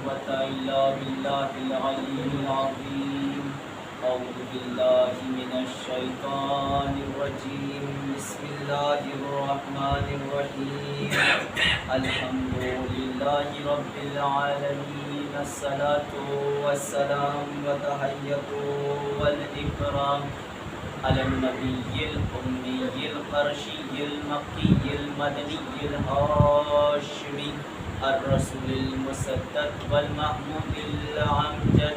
قوة إلا بالله العلي العظيم. أعوذ بالله من الشيطان الرجيم. بسم الله الرحمن الرحيم. الحمد لله رب العالمين. الصلاة والسلام وتحية والإكرام على النبي الأمي القرشي المكي المدني الهاشمي الرسول المسدد والمحمود الأمجد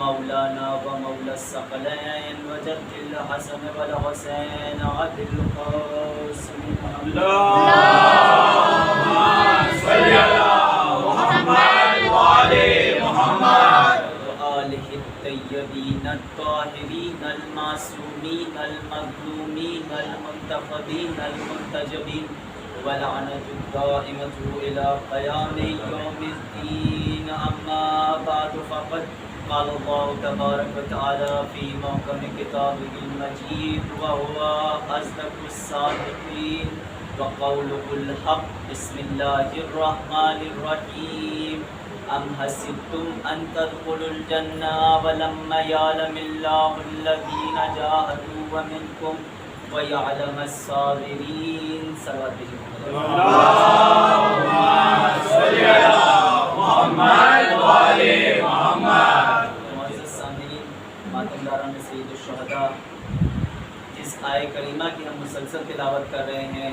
مولانا ومولى الثقلين وجد الحسن والحسين عبد القاسم. اللهم صل على محمد وعلى محمد وآله الطيبين الطاهرين المعصومين المظلومين المنتخبين المنتجبين ولعنة الدائمة إلى قيام يوم الدين. أما بعد فقد قال الله تبارك وتعالى في محكم كتابه المجيد وهو أصدق الصادقين وقوله الحق. بسم الله الرحمن الرحيم. أم حسبتم أن تدخلوا الجنة ولما يعلم الله الذين جاهدوا منكم ويعلم الصابرين. اللهم صل على محمد وعلى محمد. معزز سامعین، ماتمداران سید الشہداء، جس آیہ کریمہ کی ہم مسلسل تلاوت کر رہے ہیں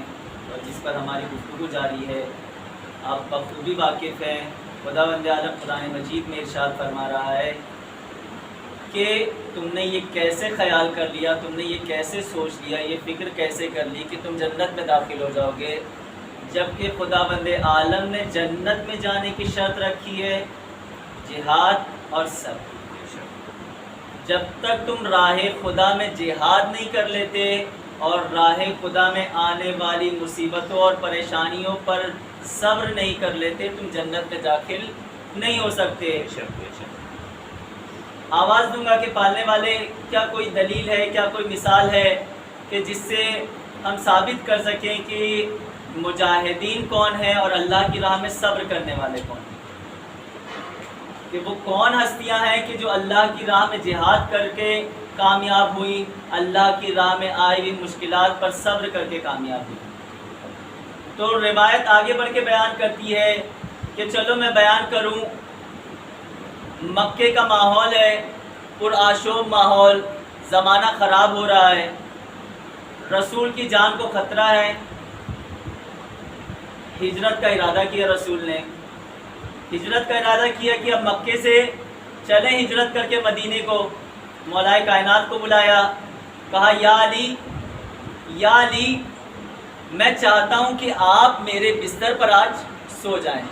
اور جس پر ہماری گفتگو جاری ہے، آپ بخوبی واقف ہیں. خداوند عالم قرآن مجید میں ارشاد فرما رہا ہے کہ تم نے یہ کیسے خیال کر لیا، تم نے یہ کیسے سوچ لیا، یہ فکر کیسے کر لی کہ تم جنت میں داخل ہو جاؤ گے، جبکہ خداوند عالم نے جنت میں جانے کی شرط رکھی ہے جہاد اور صبر. جب تک تم راہ خدا میں جہاد نہیں کر لیتے اور راہ خدا میں آنے والی مصیبتوں اور پریشانیوں پر صبر نہیں کر لیتے، تم جنت میں داخل نہیں ہو سکتے. آواز دوں گا کہ پالنے والے، کیا کوئی دلیل ہے، کیا کوئی مثال ہے کہ جس سے ہم ثابت کر سکیں کہ مجاہدین کون ہیں اور اللہ کی راہ میں صبر کرنے والے کون ہیں؟ کہ وہ کون ہستیاں ہیں کہ جو اللہ کی راہ میں جہاد کر کے کامیاب ہوئی، اللہ کی راہ میں آئی ہوئی مشکلات پر صبر کر کے کامیاب ہوئی. تو روایت آگے بڑھ کے بیان کرتی ہے کہ چلو میں بیان کروں. مکے کا ماحول ہے، پرآشوب ماحول، زمانہ خراب ہو رہا ہے، رسول کی جان کو خطرہ ہے. ہجرت کا ارادہ کیا رسول نے، ہجرت کا ارادہ کیا کہ اب مکے سے چلیں ہجرت کر کے مدینے کو. مولائے کائنات کو بلایا، کہا یا علی میں چاہتا ہوں کہ آپ میرے بستر پر آج سو جائیں،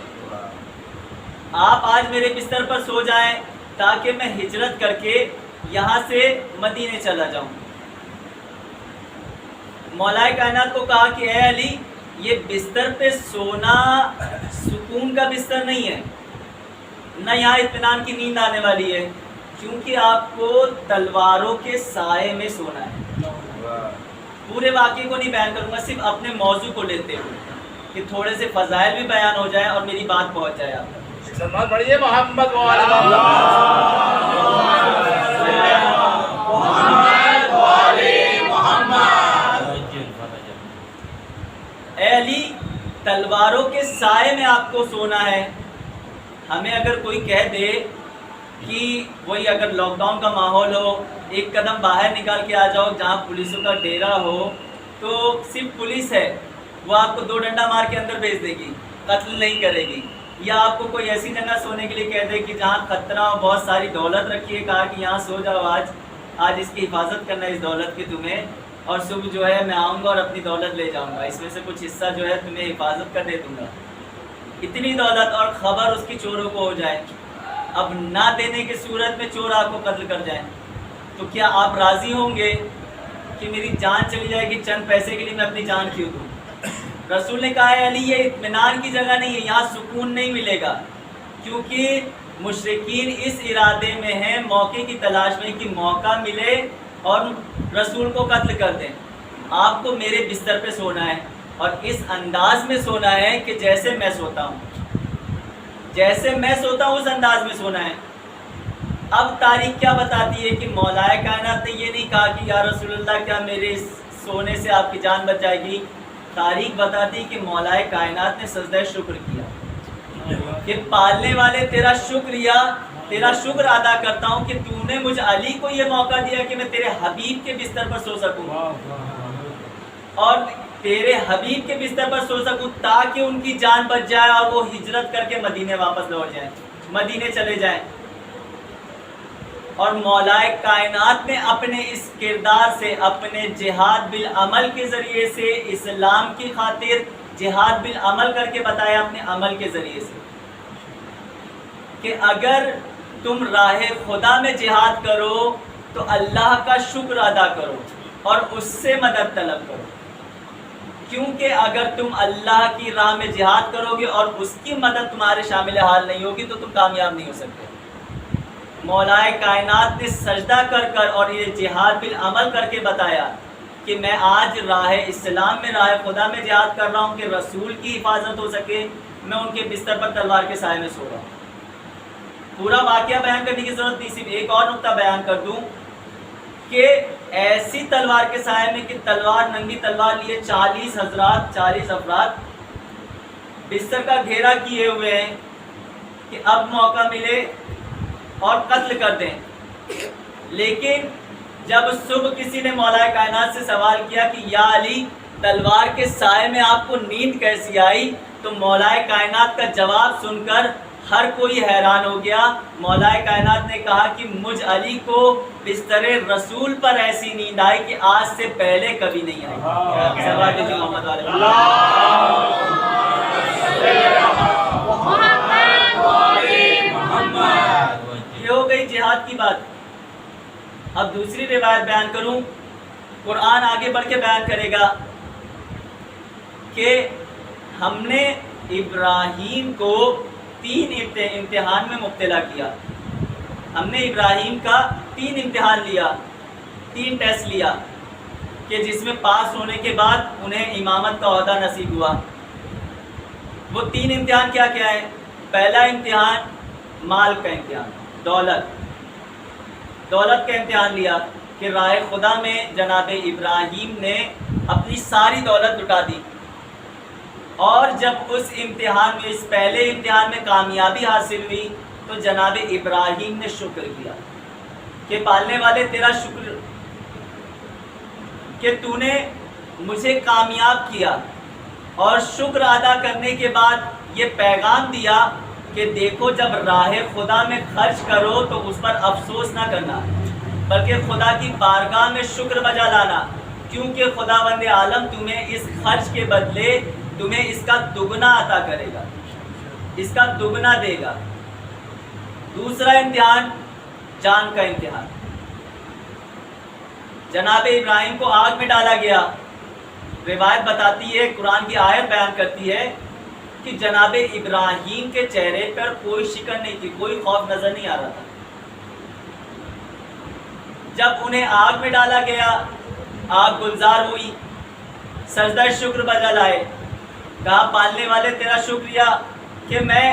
آپ آج میرے بستر پر سو جائیں تاکہ میں ہجرت کر کے یہاں سے مدینے چلا جاؤں. مولائے کائنات کو کہا کہ اے علی، یہ بستر پہ سونا سکون کا بستر نہیں ہے، نہ یہاں اطمینان کی نیند آنے والی ہے، کیونکہ آپ کو تلواروں کے سائے میں سونا ہے. پورے واقعے کو نہیں بیان کروں گا، صرف اپنے موضوع کو لیتے ہوئے کہ تھوڑے سے فضائل بھی بیان ہو جائے اور میری بات پہنچ جائے آپ تک. بڑھیے محمد وعلی محمد. اے علی، تلواروں کے سائے میں آپ کو سونا ہے. ہمیں اگر کوئی کہہ دے کہ وہی اگر لاک ڈاؤن کا ماحول ہو، ایک قدم باہر نکال کے آ جاؤ جہاں پولیسوں کا ڈیرا ہو، تو صرف پولیس ہے، وہ آپ کو 2 ڈنڈا مار کے اندر بھیج دے گی، قتل نہیں کرے گی. یا آپ کو کوئی ایسی جگہ سونے کے لیے کہہ دے کہ جہاں خطرہ ہو، بہت ساری دولت رکھی ہے، کہا کہ یہاں سو جاؤ، آج اس کی حفاظت کرنا ہے اس دولت کی تمہیں، اور صبح جو ہے میں آؤں گا اور اپنی دولت لے جاؤں گا، اس میں سے کچھ حصہ جو ہے تمہیں حفاظت کر دے دوں گا. اتنی دولت اور خبر اس کی چوروں کو ہو جائے، اب نہ دینے کی صورت میں چور آپ کو قتل کر جائیں، تو کیا آپ راضی ہوں گے کہ میری جان چلی جائے گی چند پیسے کے لیے میں اپنی جان کیوں دوں؟ رسول نے کہا ہے علی، یہ اطمینان کی جگہ نہیں ہے، یہاں سکون نہیں ملے گا، کیونکہ مشرکین اس ارادے میں ہیں موقع کی تلاش میں کہ موقع ملے اور رسول کو قتل کر دیں. آپ کو میرے بستر پہ سونا ہے اور اس انداز میں سونا ہے کہ جیسے میں سوتا ہوں، جیسے میں سوتا ہوں اس انداز میں سونا ہے۔ اب تاریخ کیا بتاتی ہے کہ مولائے کائنات نے یہ نہیں کہا کہ یا رسول اللہ کیا میرے سونے سے آپ کی جان بچ جائے گی، تاریخ بتاتی کہ مولائے کائنات نے سجدہ شکر کیا کہ پالنے والے تیرا شکر ادا کرتا ہوں کہ تو نے مجھ علی کو یہ موقع دیا کہ میں تیرے حبیب کے بستر پر سو سکوں اور تیرے حبیب کے بستر پر سو سکوں تاکہ ان کی جان بچ جائے اور وہ ہجرت کر کے مدینے واپس لوٹ جائیں، مدینے چلے جائیں۔ اور مولائے کائنات نے اپنے اس کردار سے، اپنے جہاد بالعمل کے ذریعے سے، اسلام کی خاطر جہاد بالعمل کر کے بتایا اپنے عمل کے ذریعے سے کہ اگر تم راہ خدا میں جہاد کرو تو اللہ کا شکر ادا کرو اور اس سے مدد طلب کرو، کیونکہ اگر تم اللہ کی راہ میں جہاد کرو گے اور اس کی مدد تمہارے شامل حال نہیں ہوگی تو تم کامیاب نہیں ہو سکتے۔ مولائے کائنات نے سجدہ کر کر اور یہ جہاد بالعمل کر کے بتایا کہ میں آج راہ اسلام میں، راہ خدا میں جہاد کر رہا ہوں کہ رسول کی حفاظت ہو سکے، میں ان کے بستر پر تلوار کے سائے میں سو رہا ہوں۔ پورا واقعہ بیان کرنے کی ضرورت نہیں، صرف ایک اور نقطہ بیان کر دوں کہ ایسی تلوار کے سائے میں کہ تلوار، ننگی تلوار لیے 40 افراد بستر کا گھیرا کیے ہوئے ہیں کہ اب موقع ملے اور قتل کر دیں۔ لیکن جب صبح کسی نے مولائے کائنات سے سوال کیا کہ یا علی تلوار کے سائے میں آپ کو نیند کیسی آئی، تو مولائے کائنات کا جواب سن کر ہر کوئی حیران ہو گیا۔ مولائے کائنات نے کہا کہ مجھ علی کو بستر رسول پر ایسی نیند آئی کہ آج سے پہلے کبھی نہیں آئی۔ صلوات بھیجو محمد علیہ یہ ہو گئی جہاد کی بات۔ اب دوسری روایت بیان کروں، قرآن آگے بڑھ کے بیان کرے گا کہ ہم نے ابراہیم کو 3 امتحان میں مبتلا کیا۔ ہم نے ابراہیم کا 3 امتحان لیا، 3 ٹیسٹ لیا کہ جس میں پاس ہونے کے بعد انہیں امامت کا عہدہ نصیب ہوا۔ وہ 3 امتحان کیا کیا ہے؟ پہلا امتحان مال کا امتحان، دولت کا امتحان لیا کہ راہ خدا میں جناب ابراہیم نے اپنی ساری دولت لٹا دی، اور جب اس امتحان میں، اس پہلے امتحان میں کامیابی حاصل ہوئی تو جناب ابراہیم نے شکر کیا کہ پالنے والے تیرا شکر کہ تو نے مجھے کامیاب کیا، اور شکر ادا کرنے کے بعد یہ پیغام دیا کہ دیکھو جب راہ خدا میں خرچ کرو تو اس پر افسوس نہ کرنا، بلکہ خدا کی بارگاہ میں شکر بجا لانا، کیونکہ خداوند عالم تمہیں اس خرچ کے بدلے تمہیں اس کا دگنا عطا کرے گا، اس کا دگنا دے گا۔ دوسرا امتحان جان کا امتحان، جناب ابراہیم کو آگ میں ڈالا گیا۔ روایت بتاتی ہے، قرآن کی آیت بیان کرتی ہے کہ جناب ابراہیم کے چہرے پر کوئی شکن نہیں تھی، کوئی خوف نظر نہیں آ رہا تھا۔ جب انہیں آگ میں ڈالا گیا، آگ گلزار ہوئی، سجدہ شکر بجا لائے، کہا پالنے والے تیرا شکریہ کہ میں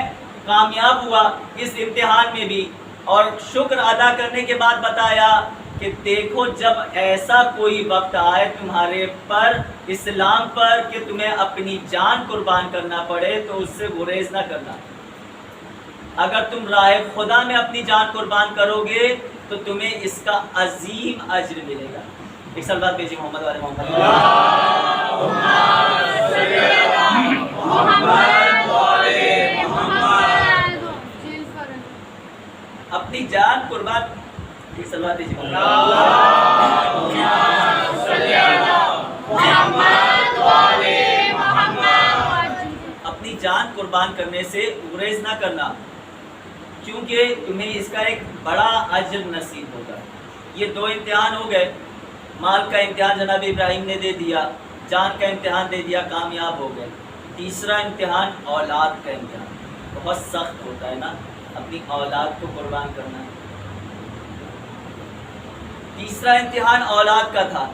کامیاب ہوا اس امتحان میں بھی، اور شکر ادا کرنے کے بعد بتایا کہ دیکھو جب ایسا کوئی وقت آئے تمہارے پر، اسلام پر، کہ تمہیں اپنی جان قربان کرنا پڑے تو اس سے گریز نہ کرنا۔ اگر تم راہ خدا میں اپنی جان قربان کرو گے تو تمہیں اس کا عظیم اجر ملے گا۔ ایک صلوات بھیجیے محمد والے محمد۔ اپنی جان قربان، ایک صلوات بھیجیے محمد۔ اپنی جان قربان کرنے سے گریز نہ کرنا، کیونکہ تمہیں اس کا ایک بڑا اجر نصیب ہوگا۔ یہ 2 امتحان ہو گئے، مال کا امتحان جناب ابراہیم نے دے دیا، جان کا امتحان دے دیا، کامیاب ہو گئے۔ تیسرا امتحان اولاد کا امتحان، بہت سخت ہوتا ہے نا اپنی اولاد کو قربان کرنا۔ تیسرا امتحان اولاد کا تھا،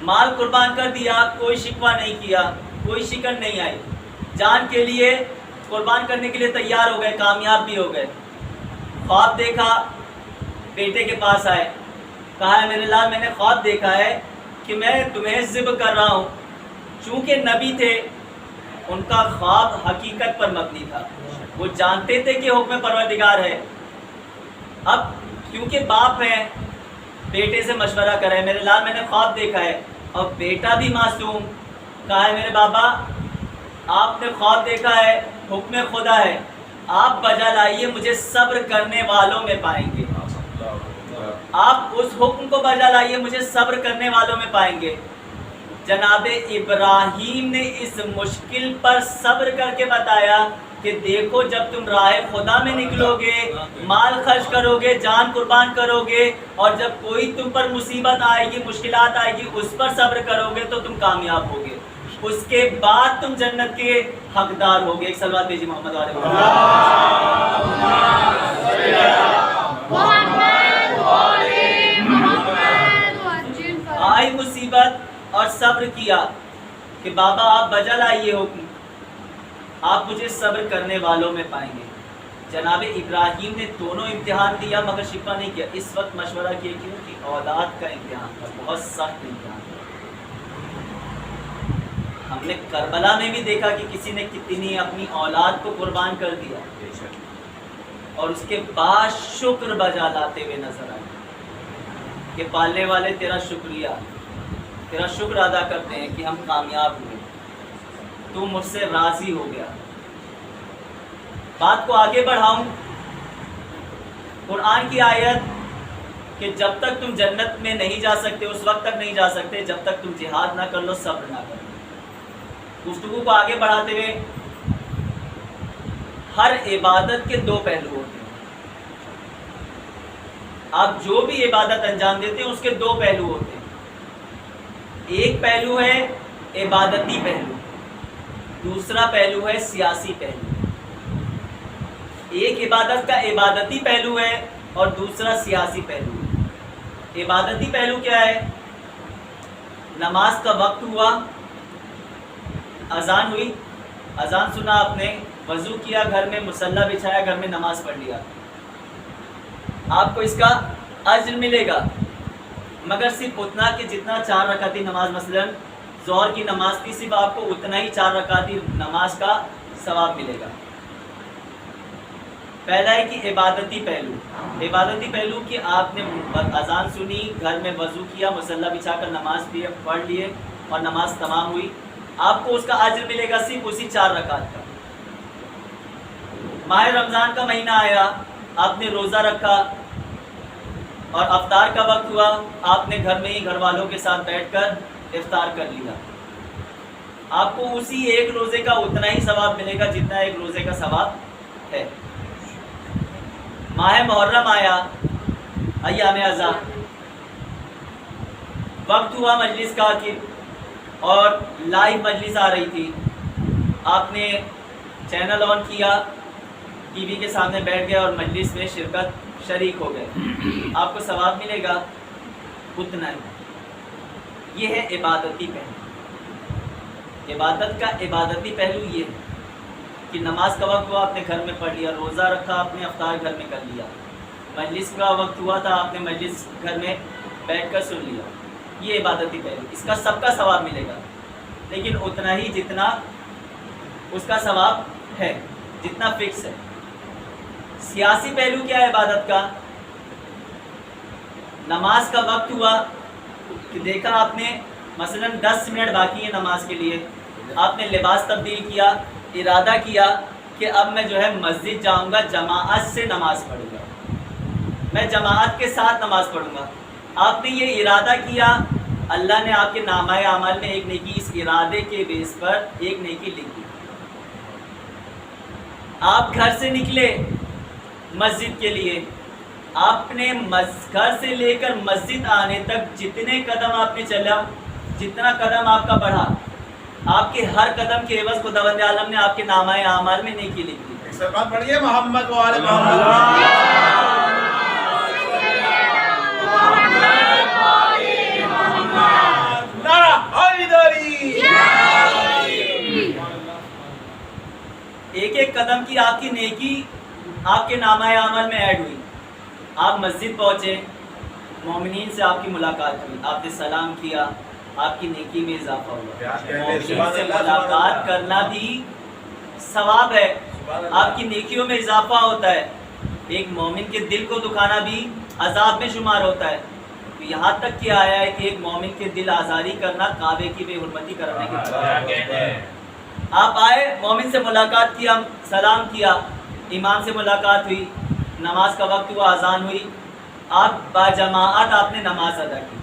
مال قربان کر دیا، کوئی شکوہ نہیں کیا، کوئی شکن نہیں آئی، جان کے لیے قربان کرنے کے لیے تیار ہو گئے، کامیاب بھی ہو گئے۔ خواب دیکھا، بیٹے کے پاس آئے، کہا ہے میرے لال میں نے خواب دیکھا ہے کہ میں تمہیں ذبح کر رہا ہوں۔ چونکہ نبی تھے، ان کا خواب حقیقت پر مبنی تھا، وہ جانتے تھے کہ حکم پروردگار ہے۔ اب کیونکہ باپ ہے، بیٹے سے مشورہ کرے، میرے لال میں نے خواب دیکھا ہے، اور بیٹا بھی معصوم، کہا ہے میرے بابا آپ نے خواب دیکھا ہے، حکم خدا ہے، آپ بجا لائیے، مجھے صبر کرنے والوں میں پائیں گے، آپ اس حکم کو بجا لائیے، مجھے صبر کرنے والوں میں پائیں گے۔ جناب ابراہیم نے اس مشکل پر صبر کر کے بتایا کہ دیکھو جب تم راہ خدا میں نکلو گے، مال خرچ کرو گے، جان قربان کرو گے، اور جب کوئی تم پر مصیبت آئے گی، مشکلات آئے گی، اس پر صبر کرو گے تو تم کامیاب ہوگے، اس کے بعد تم جنت کے حقدار ہوگے۔ ایک صلوات بھیجی محمد والے آئی مصیبت اور صبر کیا کہ بابا آپ بجا لائیے حکم، آپ مجھے صبر کرنے والوں میں پائیں گے۔ جناب ابراہیم نے دونوں امتحان دیا مگر شکوہ نہیں کیا۔ اس وقت مشورہ کیا کہ اولاد کا امتحان تھا، بہت سخت امتحان تھا۔ ہم نے کربلا میں بھی دیکھا کہ کسی نے کتنی اپنی اولاد کو قربان کر دیا، اور اس کے بعد شکر بجا لاتے ہوئے نظر آئے کہ پالنے والے تیرا شکریہ، تیرا شکر ادا کرتے ہیں کہ ہم کامیاب ہوئے، تو مجھ سے راضی ہو گیا۔ بات کو آگے بڑھاؤں، قرآن کی آیت کہ جب تک تم جنت میں نہیں جا سکتے، اس وقت تک نہیں جا سکتے جب تک تم جہاد نہ کر لو، صبر نہ کر لو۔ گفتگو کو آگے بڑھاتے ہوئے، ہر عبادت کے دو پہلو ہوتے ہیں۔ آپ جو بھی عبادت انجام دیتے ہیں اس کے دو پہلو ہوتے ہیں۔ ایک پہلو ہے عبادتی پہلو، دوسرا پہلو ہے سیاسی پہلو۔ ایک عبادت کا عبادتی پہلو ہے اور دوسرا سیاسی پہلو ہے۔ عبادتی پہلو کیا ہے؟ نماز کا وقت ہوا، اذان ہوئی، اذان سنا آپ نے، وضو کیا، گھر میں مصلی بچھایا، گھر میں نماز پڑھ لیا، آپ کو اس کا اجر ملے گا، مگر صرف اتنا کہ جتنا 4 رکعتی نماز مثلا ظہر کی نماز کی، صرف آپ کو اتنا ہی 4 رکعتی نماز کا ثواب ملے گا۔ پہلا ہے کہ عبادتی پہلو، عبادتی پہلو کہ آپ نے اذان سنی، گھر میں وضو کیا، مصلی بچھا کر نماز پڑھ لیے اور نماز تمام ہوئی، آپ کو اس کا اجر ملے گا صرف اسی 4 رکعت کا۔ ماہ رمضان کا مہینہ آیا، آپ نے روزہ رکھا اور افطار کا وقت ہوا، آپ نے گھر میں ہی گھر والوں کے ساتھ بیٹھ کر افطار کر لیا، آپ کو اسی ایک روزے کا اتنا ہی ثواب ملے گا جتنا ایک روزے کا ثواب ہے۔ ماہ محرم آیا، ایام اعزا، وقت ہوا مجلس کا کہ اور لائیو مجلس آ رہی تھی، آپ نے چینل آن کیا، ٹی وی کے سامنے بیٹھ گئے اور مجلس میں شریک ہو گئے، آپ کو ثواب ملے گا اتنا ہی۔ یہ ہے عبادتی پہلو۔ عبادت کا عبادتی پہلو یہ ہے کہ نماز کا وقت ہوا، آپ نے گھر میں پڑھ لیا، روزہ رکھا، آپ نے افطار گھر میں کر لیا، مجلس کا وقت ہوا تھا، آپ نے مجلس گھر میں بیٹھ کر سن لیا، یہ عبادتی پہلو، اس کا سب کا ثواب ملے گا، لیکن اتنا ہی جتنا اس کا ثواب ہے، جتنا فکس ہے۔ سیاسی پہلو کیا ہے عبادت کا؟ نماز کا وقت ہوا کہ دیکھا آپ نے مثلا 10 منٹ باقی ہے نماز کے لیے، آپ نے لباس تبدیل کیا، ارادہ کیا کہ اب میں جو ہے مسجد جاؤں گا، جماعت سے نماز پڑھوں گا، میں جماعت کے ساتھ نماز پڑھوں گا، آپ نے یہ ارادہ کیا، اللہ نے آپ کے نامہ اعمال میں ایک نیکی اس ارادے کے بیس پر ایک نیکی لکھی۔ آپ گھر سے نکلے مسجد کے لیے، آپ نے گھر سے لے کر مسجد آنے تک جتنے قدم آپ نے چلا، جتنا قدم آپ کا بڑھا، آپ کے ہر قدم کے عوض خداوند عالم نے آپ کے نامہ اعمال میں نیکی لکھی۔ ایک سلام پڑھیے محمد وآل محمد۔ ایک ایک قدم کی آپ کی نیکی آپ کے نامہ اعمال میں ایڈ ہوئی. آپ مسجد پہنچے, مومنین سے آپ کی ملاقات ہوئی, آپ نے سلام کیا, آپ کی نیکی میں اضافہ ہوا. مومنین سے ملاقات کرنا بھی ثواب ہے, آپ کی نیکیوں میں اضافہ ہوتا ہے. ایک مومن کے دل کو دکھانا بھی عذاب میں شمار ہوتا ہے. یہاں تک کہ آیا ہے کہ ایک مومن کے دل آزاری کرنا کعبے کی بے حرمتی کرنے کے برابر ہے. آپ آئے, مومن سے ملاقات کیا, سلام کیا, امام سے ملاقات ہوئی, نماز کا وقت ہوا, اذان ہوئی, آپ باجماعت آپ نے نماز ادا کی.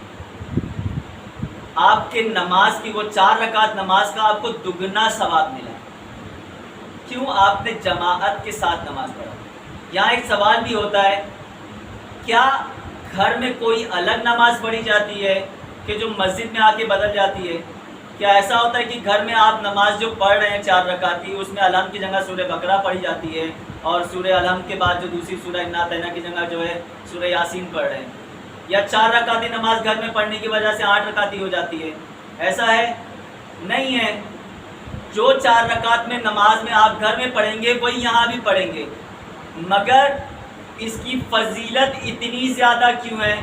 آپ کے نماز کی وہ 4 رکعت نماز کا آپ کو دگنا ثواب ملا. کیوں؟ آپ نے جماعت کے ساتھ نماز پڑھا. یہاں ایک سوال بھی ہوتا ہے, کیا گھر میں کوئی الگ نماز پڑھی جاتی ہے کہ جو مسجد میں آ کے بدل جاتی ہے؟ کیا ایسا ہوتا ہے کہ گھر میں آپ نماز جو پڑھ رہے ہیں 4 رکعت کی, اس میں الحمد کی جگہ سورہ بقرہ پڑھی جاتی ہے, اور سورہ الحمد کے بعد جو دوسری سورہ انا اطعیناک کی جگہ جو ہے سورہ یاسین پڑھ رہے ہیں؟ یا 4 رکعتی نماز گھر میں پڑھنے کی وجہ سے 8 رکعتی ہو جاتی ہے؟ ایسا ہے؟ نہیں ہے. جو 4 رکعت میں نماز میں آپ گھر میں پڑھیں گے وہی یہاں بھی پڑھیں گے, مگر اس کی فضیلت اتنی زیادہ کیوں ہے؟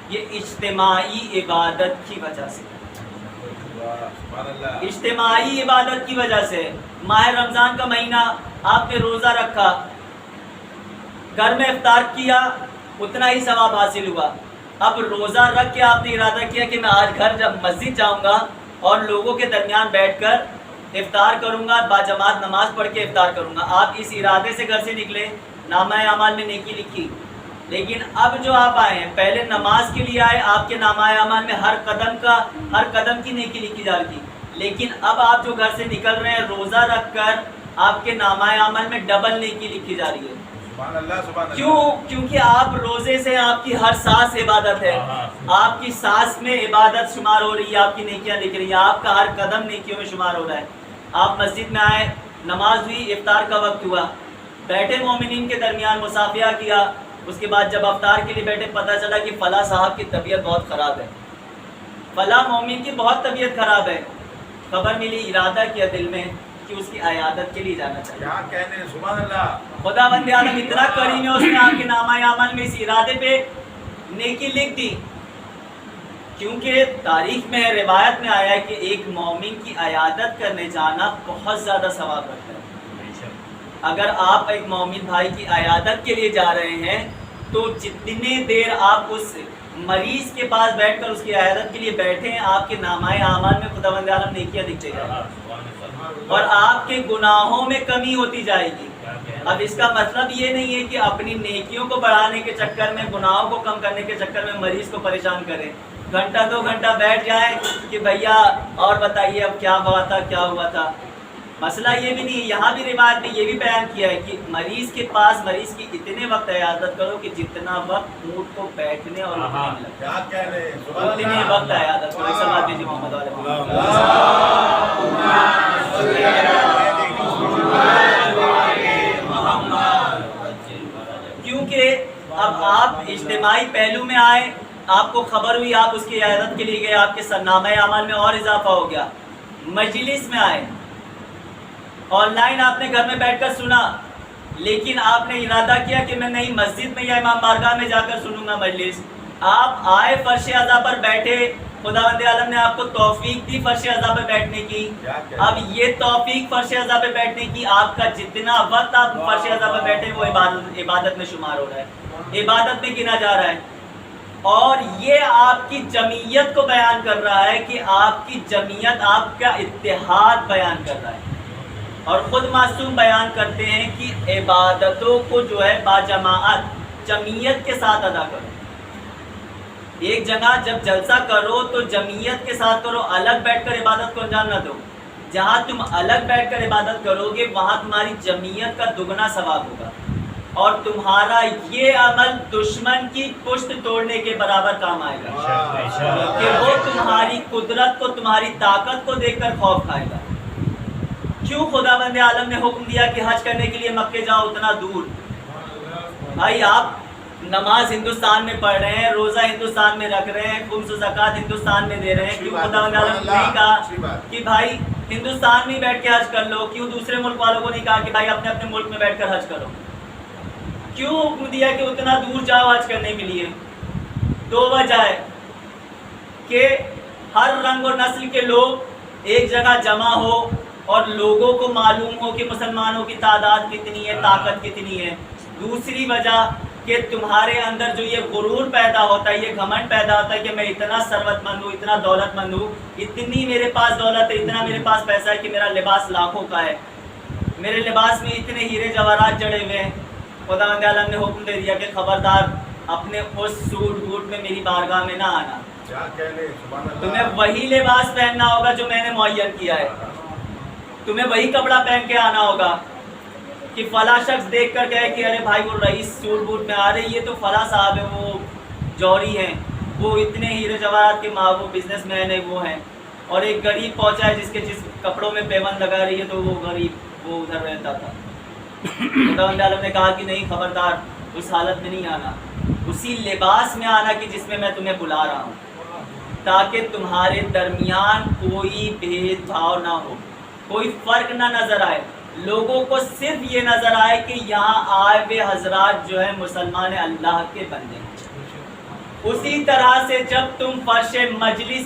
یہ اجتماعی عبادت کی وجہ سے, اجتماعی عبادت کی وجہ سے. ماہ رمضان کا مہینہ آپ نے روزہ رکھا, گھر میں افطار کیا, اتنا ہی ثواب حاصل ہوا. اب روزہ رکھ کے آپ نے ارادہ کیا کہ میں آج گھر جب مسجد جاؤں گا اور لوگوں کے درمیان بیٹھ کر افطار کروں گا, باجماعت نماز پڑھ کے افطار کروں گا. آپ اس ارادے سے گھر سے نکلے, نامہ اعمال میں نیکی لکھی. لیکن اب جو آپ آئے ہیں, پہلے نماز کے لیے آئے, آپ کے نامہ اعمال میں ہر قدم کی نیکی لکھی جا رہی تھی. لیکن اب آپ جو گھر سے نکل رہے ہیں روزہ رکھ کر, آپ کے نامہ اعمال میں ڈبل نیکی لکھی جا رہی ہے. سبحان اللہ, سبحان اللہ. کیوں؟ کیونکہ آپ روزے سے آپ کی ہر سانس عبادت ہے, آپ کی سانس میں عبادت شمار ہو رہی ہے, آپ کی نیکیاں لکھ رہی ہیں, آپ کا ہر قدم نیکیوں میں شمار ہو رہا ہے. آپ مسجد میں آئے, نماز ہوئی, افطار کا وقت ہوا, بیٹھے مومنین کے درمیان مصافحہ کیا. اس کے بعد جب افطار کے لیے بیٹھے پتہ چلا کہ فلاں صاحب کی طبیعت بہت خراب ہے, فلاں مومن کی بہت طبیعت خراب ہے. خبر ملی, ارادہ کیا دل میں کہ اس کی عیادت کے لیے جانا چاہیے. کیا کہنے, سبحان اللہ. خدا بند عالم اتنا کریم ہے, اس نے آپ کے نامہ اعمال میں اس ارادے پہ نیکی لکھ دی. کیونکہ تاریخ میں روایت میں آیا ہے کہ ایک مومن کی عیادت کرنے جانا بہت زیادہ ثواب رکھتا ہے. اگر آپ ایک مومن بھائی کی عیادت کے لیے جا رہے ہیں تو جتنی دیر آپ اس مریض کے پاس بیٹھ کر اس کی عیادت کے لیے بیٹھے ہیں, آپ کے نامہ اعمال میں خدا بند عالم نیکیاں دکھتے جائیں گی اور آپ کے گناہوں میں کمی ہوتی جائے گی. اب اس کا مطلب یہ نہیں ہے کہ اپنی نیکیوں کو بڑھانے کے چکر میں, گناہوں کو کم کرنے کے چکر میں مریض کو پریشان کریں. گھنٹہ 2 گھنٹہ بیٹھ جائیں کہ بھیا اور بتائیے اب کیا ہوا تھا, کیا ہوا تھا. مسئلہ یہ بھی نہیں, یہاں بھی روایت میں یہ بھی بیان کیا ہے کہ مریض کے پاس مریض کی اتنے وقت عیادت کرو کہ جتنا وقت اونٹ کو بیٹھنے اور کیا کہنے, اتنے وقت عیادت کرو. سماعت دیجیے محمد والے کیونکہ اب آپ اجتماعی پہلو میں آئے, آپ کو خبر ہوئی, آپ اس کی عیادت کے لیے گئے, آپ کے نامہ اعمال میں اور اضافہ ہو گیا. مجلس میں آئے, آن لائن آپ نے گھر میں بیٹھ کر سنا, لیکن آپ نے ارادہ کیا کہ میں نہیں مسجد میں یا امام بارگاہ میں جا کر سنوں گا مجلس. آپ آئے, فرش اعضاء پر بیٹھے, خداوند عالم نے آپ کو توفیق دی فرش اعضاء پہ بیٹھنے کی. اب یہ توفیق فرش اعضاء پہ بیٹھنے کی, آپ کا جتنا وقت آپ فرش اعضاء پہ بیٹھے وہ عبادت میں شمار ہو رہا ہے, عبادت میں گنا جا رہا ہے. اور یہ آپ کی جمعیت کو بیان کر رہا ہے کہ آپ کی جمعیت, آپ کا اتحاد بیان کر رہا ہے. اور خود معصوم بیان کرتے ہیں کہ عبادتوں کو جو ہے باجماعت جمعیت کے ساتھ ادا کرو. ایک جگہ جب جلسہ کرو تو جمعیت کے ساتھ کرو, الگ بیٹھ کر عبادت کو انجام نہ دو. جہاں تم الگ بیٹھ کر عبادت کرو گے وہاں تمہاری جمعیت کا دگنا ثواب ہوگا, اور تمہارا یہ عمل دشمن کی پشت توڑنے کے برابر کام آئے گا کہ وہ تمہاری قدرت کو, تمہاری طاقت کو دیکھ کر خوف کھائے گا. کیوں خداوند عالم نے حکم دیا کہ حج کرنے کے لیے مکے جاؤ اتنا دور؟ بھائی آپ نماز ہندوستان میں پڑھ رہے ہیں, روزہ ہندوستان میں رکھ رہے ہیں, خمس و زکوٰۃ ہندوستان میں دے رہے ہیں, کیوں خداوند عالم نے نہیں کہا کہ بھائی ہندوستان میں بیٹھ کے حج کر لو، کیوں دوسرے ملک والوں کو نہیں کہا کہ بھائی اپنے اپنے ملک میں بیٹھ کر حج کرو؟ کیوں حکم دیا کہ اتنا دور جاؤ حج کرنے کے لیے؟ دو وجہ ہے کہ ہر رنگ اور نسل کے لوگ ایک جگہ جمع ہو اور لوگوں کو معلوم ہو کہ مسلمانوں کی تعداد کتنی ہے، طاقت کتنی ہے۔ دوسری وجہ کہ تمہارے اندر جو یہ غرور پیدا ہوتا ہے، یہ گھمنڈ پیدا ہوتا ہے کہ میں اتنا ثروت مند ہوں، اتنا دولت مند ہوں، اتنی میرے پاس دولت ہے، اتنا میرے پاس پیسہ ہے کہ میرا لباس لاکھوں کا ہے، میرے لباس میں اتنے ہیرے جواہرات جڑے ہوئے ہیں۔ خدا عالم نے حکم دے دیا کہ خبردار اپنے اس سوٹ بوٹ میں میری بارگاہ میں نہ آنا، کیا کہنے، سبحان اللہ۔ تمہیں وہی لباس پہننا ہوگا جو میں نے معین کیا ہے، تمہیں وہی کپڑا پہن کے آنا ہوگا کہ فلاں شخص دیکھ کر کہے کہ ارے بھائی وہ رئیس سوٹ بوٹ میں آ رہے، یہ تو فلاں صاحب ہے، وہ جوہری ہیں، وہ اتنے ہیرے جواہرات کے وہ بزنس مین ہے، وہ ہیں، اور ایک غریب پہنچا ہے جس کپڑوں میں پیوند لگا رہی ہے تو وہ غریب وہ ادھر رہتا تھا۔ خدا عالم نے کہا کہ نہیں، خبردار اس حالت میں نہیں آنا، اسی لباس میں آنا کہ جس میں میں تمہیں بلا رہا ہوں، تاکہ تمہارے درمیان کوئی بھید بھاؤ نہ ہو، کوئی فرق نہ نظر آئے، لوگوں کو صرف یہ نظر آئے کہ یہاں آئے ہوئے حضرات جو ہیں مسلمان اللہ کے بندے ہیں۔ اسی طرح سے جب تم فرش مجلس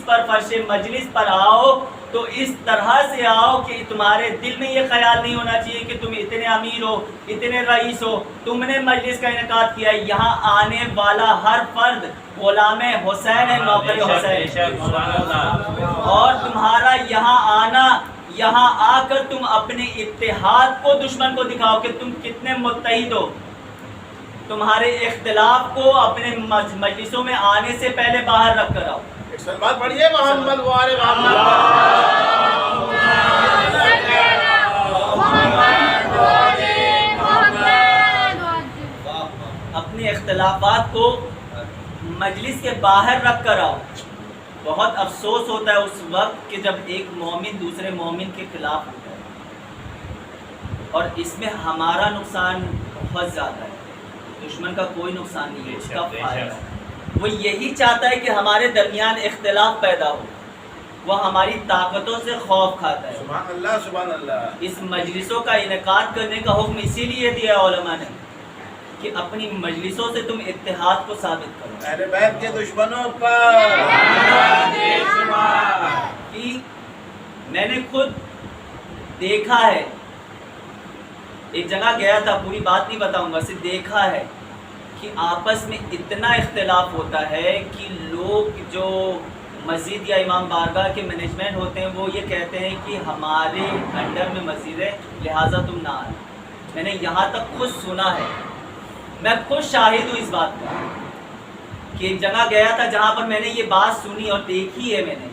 پر آؤ تو اس طرح سے آؤ کہ تمہارے دل میں یہ خیال نہیں ہونا چاہیے کہ تم اتنے امیر ہو، اتنے رئیس ہو، تم نے مجلس کا انعقاد کیا ہے، یہاں آنے والا ہر فرد غلام حسین ہے، نوکر حسین، اور تمہارا یہاں آنا، یہاں آ کر تم اپنے اتحاد کو دشمن کو دکھاؤ کہ تم کتنے متحد ہو، تمہارے اختلاف کو اپنے مجلسوں میں آنے سے پہلے باہر رکھ کر آؤ۔ ایک سلوات پڑھیے محمد وآل محمد۔ اپنے اختلافات کو مجلس کے باہر رکھ کر آؤ۔ بہت افسوس ہوتا ہے اس وقت کہ جب ایک مومن دوسرے مومن کے خلاف ہوتا ہے، اور اس میں ہمارا نقصان بہت زیادہ ہے، دشمن کا کوئی نقصان نہیں ہے، اس کا فائدہ ہے۔ وہ یہی چاہتا ہے کہ ہمارے درمیان اختلاف پیدا ہو، وہ ہماری طاقتوں سے خوف کھاتا ہے۔ سبحان اللہ، سبحان اللہ۔ اس مجلسوں کا انعقاد کرنے کا حکم اسی لیے دیا علماء نے کہ اپنی مجلسوں سے تم اتحاد کو ثابت کرو۔ اہل بیت کے دشمنوں پر کہ میں نے خود دیکھا ہے، ایک جگہ گیا تھا، پوری بات نہیں بتاؤں گا، صرف دیکھا ہے کہ آپس میں اتنا اختلاف ہوتا ہے کہ لوگ جو مسجد یا امام بارگاہ کے مینجمنٹ ہوتے ہیں وہ یہ کہتے ہیں کہ ہمارے انڈر میں مسجد ہے لہٰذا تم نہ آنا۔ میں نے یہاں تک خود سنا ہے، میں خود شاہد ہوں اس بات کا کہ ایک جگہ گیا تھا جہاں پر میں نے یہ بات سنی اور دیکھی ہے، میں نے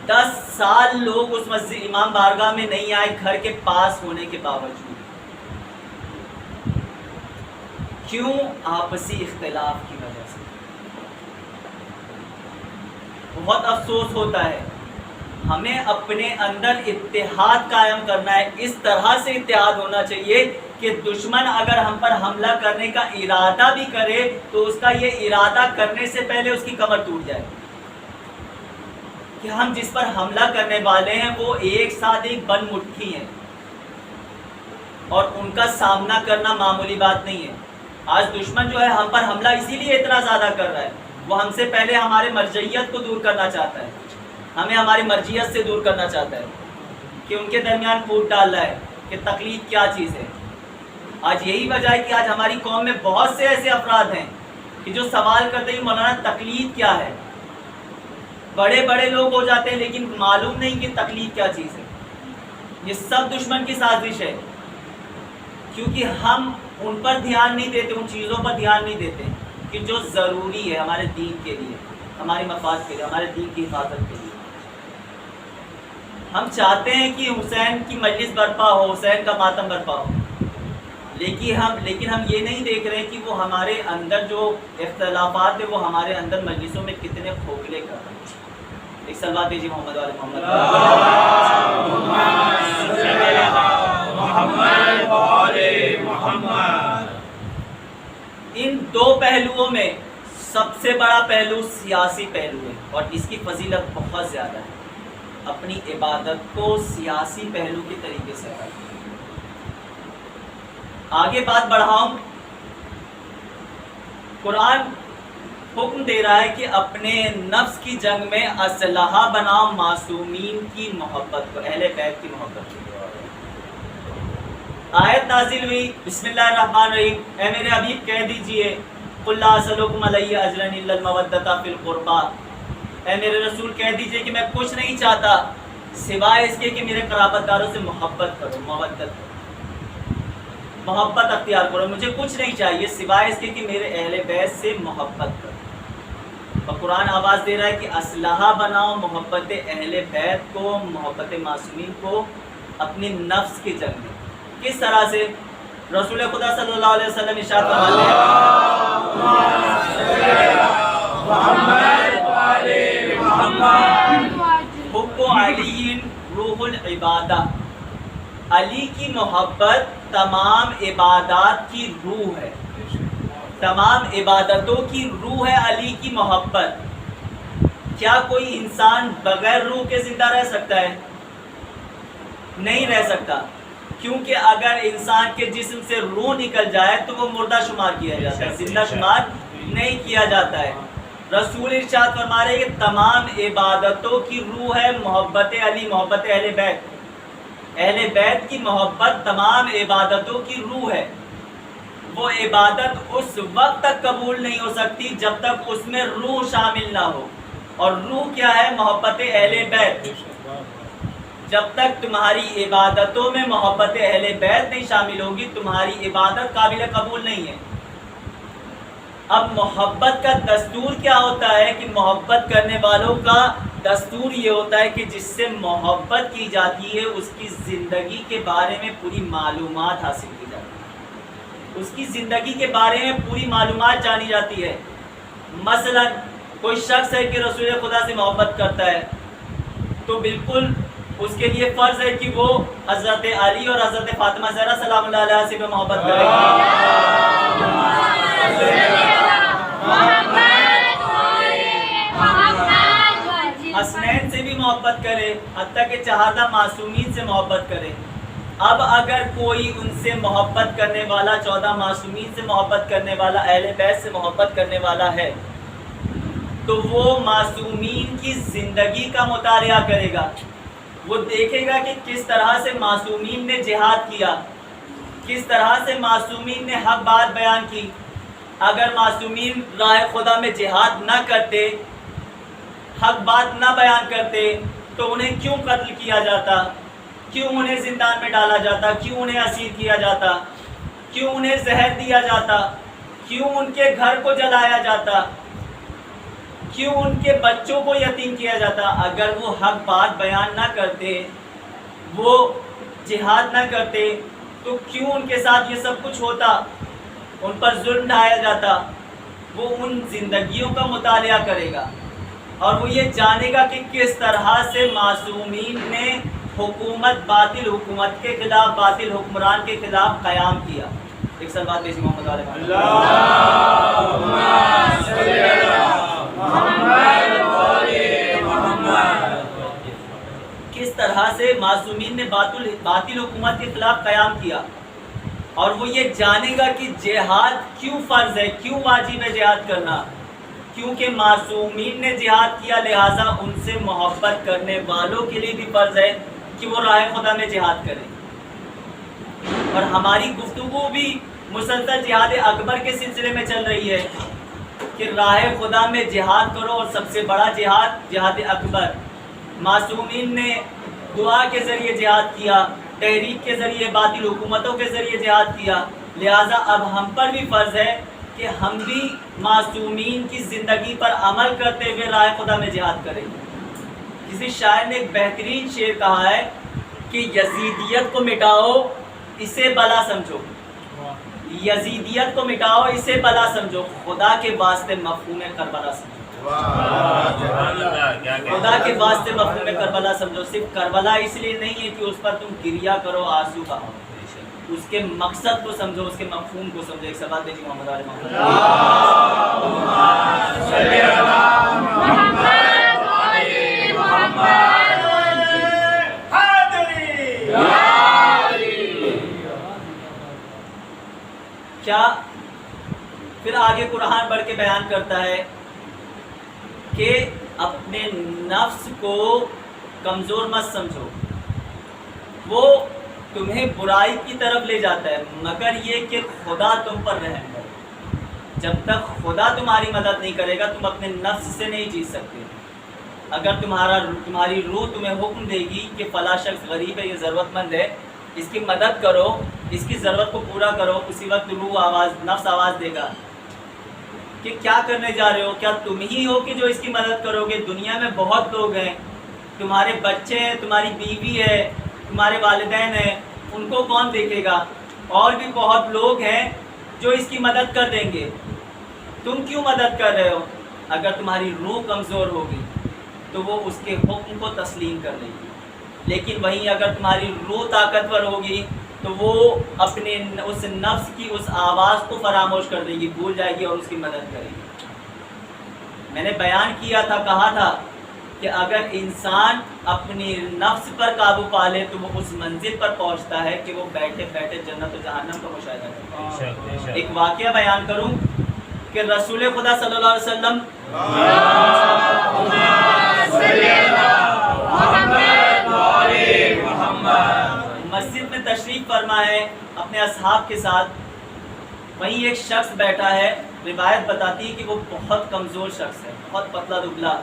10 سال لوگ اس مسجد امام بارگاہ میں نہیں آئے، گھر کے پاس ہونے کے باوجود۔ کیوں؟ آپسی اختلاف کی وجہ سے۔ بہت افسوس ہوتا ہے، ہمیں اپنے اندر اتحاد قائم کرنا ہے، اس طرح سے اتحاد ہونا چاہیے کہ دشمن اگر ہم پر حملہ کرنے کا ارادہ بھی کرے تو اس کا یہ ارادہ کرنے سے پہلے اس کی کمر ٹوٹ جائے، کہ ہم جس پر حملہ کرنے والے ہیں وہ ایک ساتھ ایک بن مٹھی ہیں، اور ان کا سامنا کرنا معمولی بات نہیں ہے۔ آج دشمن جو ہے ہم پر حملہ اسی لیے اتنا زیادہ کر رہا ہے، وہ ہم سے پہلے ہمارے مرجعیت کو دور کرنا چاہتا ہے، ہمیں ہماری مرجعیت سے دور کرنا چاہتا ہے، کہ ان کے درمیان پھوٹ ڈال رہا ہے کہ تقلید کیا چیز ہے۔ آج یہی وجہ ہے کہ آج ہماری قوم میں بہت سے ایسے افراد ہیں کہ جو سوال کرتے ہیں مولانا تقلید کیا ہے، بڑے بڑے لوگ ہو جاتے ہیں لیکن معلوم نہیں کہ تقلید کیا چیز ہے۔ یہ سب دشمن کی سازش ہے، کیونکہ ہم ان پر دھیان نہیں دیتے، ان چیزوں پر دھیان نہیں دیتے کہ جو ضروری ہے ہمارے دین کے لیے، ہماری مفاد کے لیے، ہمارے دین کی حفاظت کے لیے۔ ہم چاہتے ہیں کہ حسین کی مجلس برپا ہو، حسین کا ماتم برپا ہو، لیکن ہم یہ نہیں دیکھ رہے کہ وہ ہمارے اندر جو اختلافات ہیں وہ ہمارے اندر مجلسوں میں کتنے کھوکھلے کر رہے ہیں۔ ایک صلوات دیجیے محمد والے محمد۔ ان دو پہلوؤں میں سب سے بڑا پہلو سیاسی پہلو ہے، اور اس کی فضیلت بہت زیادہ ہے۔ اپنی عبادت کو سیاسی پہلو کے طریقے سے کریں۔ آگے بات بڑھاؤں، قرآن حکم دے رہا ہے کہ اپنے نفس کی جنگ میں اسلحہ بناؤ معصومین کی محبت کو، اہل بیت کی محبت کو۔ آیت نازل ہوئی، بسم اللہ الرحمن الرحیم، اے میرے حبیب کہہ دیجئے قل لا اسألکم علیہ اجرا الا المودۃ فی القربى، اے میرے رسول کہہ دیجئے کہ میں کچھ نہیں چاہتا سوائے اس کے کہ میرے قرابت داروں سے محبت کرو، محبت اختیار کرو، مجھے کچھ نہیں چاہیے سوائے اس کے کہ میرے اہل بیت سے محبت کرو۔ اور قرآن آواز دے رہا ہے کہ اسلحہ بناؤ محبت اہل بیت کو، محبت معصومین کو اپنی نفس کی جنگ میں۔ کس طرح سے؟ رسول خدا صلی اللہ علیہ وسلم ارشاد فرماتے ہیں حب علی روح العبادہ، علی کی محبت تمام عبادات کی روح ہے، تمام عبادتوں کی روح ہے علی کی محبت۔ کیا کوئی انسان بغیر روح کے زندہ رہ سکتا ہے؟ نہیں رہ سکتا، کیونکہ اگر انسان کے جسم سے روح نکل جائے تو وہ مردہ شمار کیا جاتا ہے، زندہ شمار نہیں کیا جاتا ہے۔ رسول ارشاد فرما رہے کہ تمام عبادتوں کی روح ہے محبت علی، محبت اہل بیت، اہل بیت کی محبت تمام عبادتوں کی روح ہے۔ وہ عبادت اس وقت تک قبول نہیں ہو سکتی جب تک اس میں روح شامل نہ ہو، اور روح کیا ہے؟ محبت اہل بیت۔ جب تک تمہاری عبادتوں میں محبت اہل بیت نہیں شامل ہوگی تمہاری عبادت قابل قبول نہیں ہے۔ اب محبت کا دستور کیا ہوتا ہے کہ محبت کرنے والوں کا دستور یہ ہوتا ہے کہ جس سے محبت کی جاتی ہے اس کی زندگی کے بارے میں پوری معلومات حاصل کی جاتی ہے، اس کی زندگی کے بارے میں پوری معلومات جانی جاتی ہے۔ مثلا کوئی شخص ہے کہ رسول خدا سے محبت کرتا ہے تو بالکل اس کے لیے فرض ہے کہ وہ حضرت علی اور حضرت فاطمہ زہرا سلام اللہ علیہ سے بھی محبت کرے گا، حسنین سے بھی محبت کرے، حتیٰ کہ چہاردہ معصومین سے محبت کرے۔ اب اگر کوئی ان سے محبت کرنے والا، 14 معصومین سے محبت کرنے والا، اہل بیت سے محبت کرنے والا ہے تو وہ معصومین کی زندگی کا مطالعہ کرے گا، وہ دیکھے گا کہ کس طرح سے معصومین نے جہاد کیا، کس طرح سے معصومین نے حق بات بیان کی۔ اگر معصومین راہ خدا میں جہاد نہ کرتے، حق بات نہ بیان کرتے تو انہیں کیوں قتل کیا جاتا، کیوں انہیں زندان میں ڈالا جاتا، کیوں انہیں اسیر کیا جاتا، کیوں انہیں زہر دیا جاتا، کیوں ان کے گھر کو جلایا جاتا، کیوں ان کے بچوں کو یتیم کیا جاتا؟ اگر وہ حق بات بیان نہ کرتے، وہ جہاد نہ کرتے تو کیوں ان کے ساتھ یہ سب کچھ ہوتا، ان پر ظلم ڈھایا جاتا؟ وہ ان زندگیوں کا مطالعہ کرے گا اور وہ یہ جانے گا کہ کس طرح سے معصومین نے حکومت، باطل حکومت کے خلاف، باطل حکمران کے خلاف قیام کیا۔ ایک سلوات پیش محمد علیہ کس طرح سے معصومین نے باطل حکومت کے خلاف قیام کیا، اور وہ یہ جانے گا کہ جہاد کیوں فرض ہے، کیوں واجب ہے جہاد کرنا، کیونکہ معصومین نے جہاد کیا، لہٰذا ان سے محبت کرنے والوں کے لیے بھی فرض ہے کہ وہ راہ خدا میں جہاد کریں۔ اور ہماری گفتگو بھی مسلسل جہاد اکبر کے سلسلے میں چل رہی ہے کہ راہ خدا میں جہاد کرو، اور سب سے بڑا جہاد جہاد اکبر۔ معصومین نے دعا کے ذریعے جہاد کیا، تحریک کے ذریعے، باطل حکومتوں کے ذریعے جہاد کیا، لہٰذا اب ہم پر بھی فرض ہے کہ ہم بھی معصومین کی زندگی پر عمل کرتے ہوئے راہ خدا میں جہاد کریں۔ کسی شاعر نے ایک بہترین شعر کہا ہے کہ یزیدیت کو مٹاؤ اسے بلا سمجھو، یزیدیت کو مٹاؤ اسے بلا سمجھو، خدا کے واسطے مفہوم کربلا سمجھو، خدا کے واسطے مفہوم کربلا سمجھو۔ صرف کربلا اس لیے نہیں ہے کہ اس پر تم گریا کرو، آنسو بہاؤ، اس کے مقصد کو سمجھو، اس کے مفہوم کو سمجھو۔ ایک سوال دیجیے محمد علیہ محمد کیا پھر آگے قرآن بڑھ کے بیان کرتا ہے کہ اپنے نفس کو کمزور مت سمجھو، وہ تمہیں برائی کی طرف لے جاتا ہے، مگر یہ کہ خدا تم پر رحم کرے۔ جب تک خدا تمہاری مدد نہیں کرے گا تم اپنے نفس سے نہیں جیت سکتے۔ اگر تمہاری روح تمہیں حکم دے گی کہ فلاں شخص غریب ہے، یہ ضرورت مند ہے، اس کی مدد کرو، اس کی ضرورت کو پورا کرو، اسی وقت نفس آواز دے گا کہ کیا کرنے جا رہے ہو، کیا تم ہی ہو کہ جو اس کی مدد کرو گے؟ دنیا میں بہت لوگ ہیں، تمہارے بچے ہیں، تمہاری بیوی ہے، تمہارے والدین ہیں، ان کو کون دیکھے گا؟ اور بھی بہت لوگ ہیں جو اس کی مدد کر دیں گے، تم کیوں مدد کر رہے ہو؟ اگر تمہاری روح کمزور ہوگی تو وہ اس کے حکم کو تسلیم کر لے گی، لیکن وہیں اگر تمہاری روح طاقتور ہوگی تو وہ اپنے اس نفس کی اس آواز کو فراموش کر دے گی، بھول جائے گی اور اس کی مدد کرے گی۔ میں نے بیان کیا تھا، کہا تھا کہ اگر انسان اپنی نفس پر قابو پا لے تو وہ اس منزل پر پہنچتا ہے کہ وہ بیٹھے بیٹھے جنت و جہنم کا مشاہدہ کرتا ہے۔ ایک واقعہ بیان کروں کہ رسول خدا صلی اللہ علیہ وسلم مسجد میں تشریف فرما ہے اپنے اصحاب کے ساتھ، وہیں ایک شخص بیٹھا ہے، روایت بتاتی ہے کہ وہ بہت کمزور شخص ہے، بہت پتلا دبلا،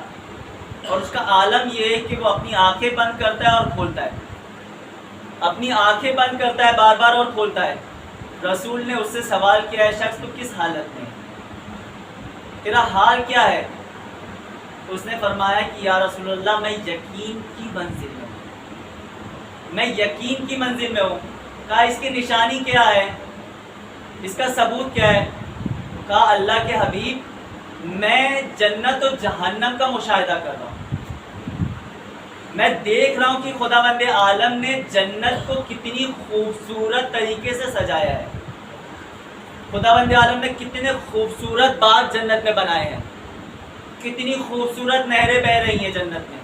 اور اس کا عالم یہ ہے کہ وہ اپنی آنکھیں بند کرتا ہے اور کھولتا ہے، اپنی آنکھیں بند کرتا ہے بار بار اور کھولتا ہے۔ رسول نے اس سے سوال کیا، ہے شخص تو کس حالت میں، تیرا حال کیا ہے؟ اس نے فرمایا کہ یا رسول اللہ میں یقین کی منزل میں ہوں، میں یقین کی منزل میں ہوں۔ کہا اس کی نشانی کیا ہے، اس کا ثبوت کیا ہے؟ کہا اللہ کے حبیب میں جنت و جہنم کا مشاہدہ کر رہا ہوں، میں دیکھ رہا ہوں کہ خداوند عالم نے جنت کو کتنی خوبصورت طریقے سے سجایا ہے، خداوند عالم نے کتنے خوبصورت باغ جنت میں بنائے ہیں، کتنی خوبصورت نہریں بہہ رہی ہیں جنت میں،